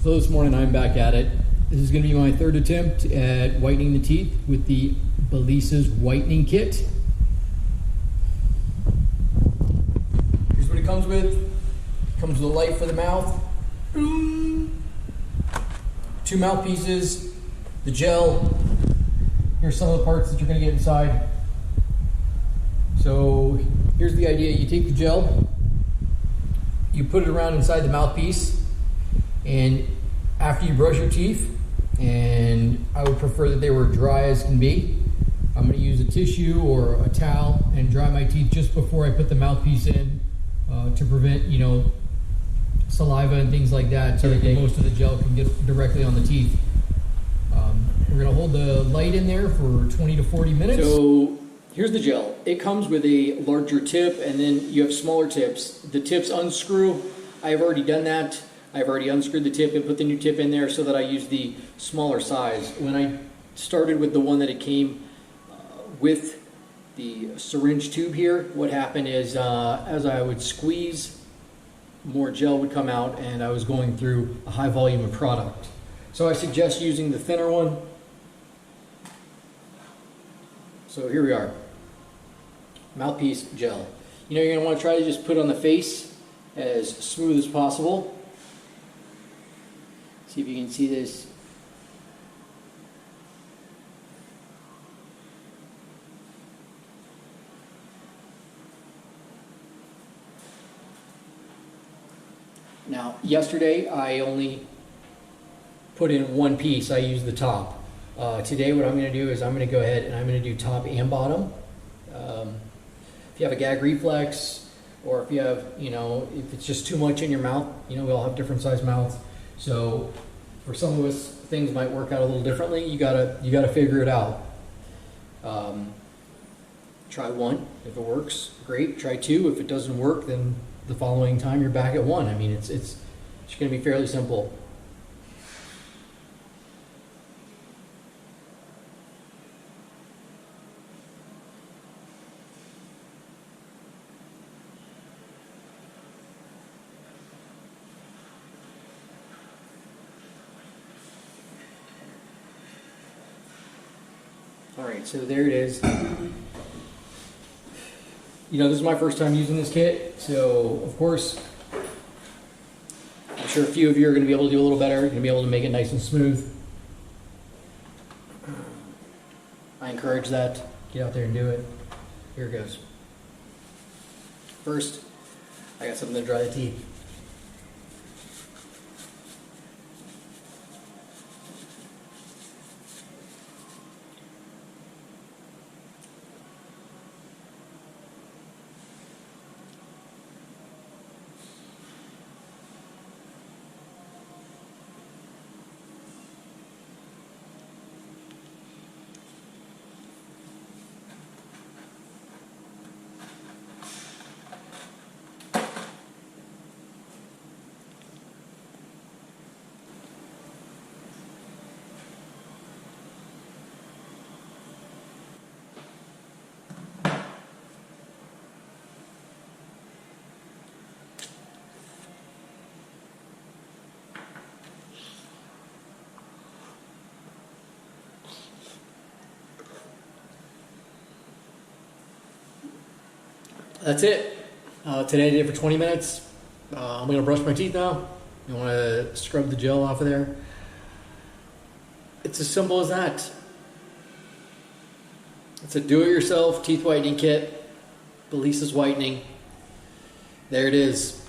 So this morning I'm back at it. This is going to be my third attempt at whitening the teeth with the Belissas Whitening Kit. Here's what it comes with. It comes with a light for the mouth, 2 mouthpieces, the gel. Here's some of the parts that you're going to get inside. So here's the idea. You take the gel, you put it around inside the mouthpiece, and after you brush your teeth, and I would prefer that they were dry as can be, I'm going to use a tissue or a towel and dry my teeth just before I put the mouthpiece in to prevent, saliva and things like that, so that most of the gel can get directly on the teeth. We're going to hold the light in there for 20 to 40 minutes. So here's the gel. It comes with a larger tip, and then you have smaller tips. The tips unscrew. I've already done that. I've already unscrewed the tip and put the new tip in there so that I use the smaller size. When I started with the one that it came with the syringe tube here, what happened is as I would squeeze, more gel would come out, and I was going through a high volume of product. So I suggest using the thinner one. So here we are. Mouthpiece gel. You're going to want to try to just put on the face as smooth as possible. See if you can see this. Now, yesterday I only put in one piece. I used the top. Today what I'm going to do is I'm going to go ahead and I'm going to do top and bottom. If you have a gag reflex, or if you have, if it's just too much in your mouth, we all have different size mouths. So for some of us, things might work out a little differently. You gotta figure it out. Try one. If it works, great. Try two. If it doesn't work, then the following time you're back at one. I mean, it's going to be fairly simple. Alright, so there it is. This is my first time using this kit, so of course, I'm sure a few of you are going to be able to do a little better. You're going to be able to make it nice and smooth. I encourage that. Get out there and do it. Here it goes. First, I got something to dry the teeth. That's it. Today I did it for 20 minutes. I'm going to brush my teeth now. You want to scrub the gel off of there. It's as simple as that. It's a do-it-yourself teeth whitening kit. Belissas Whitening. There it is.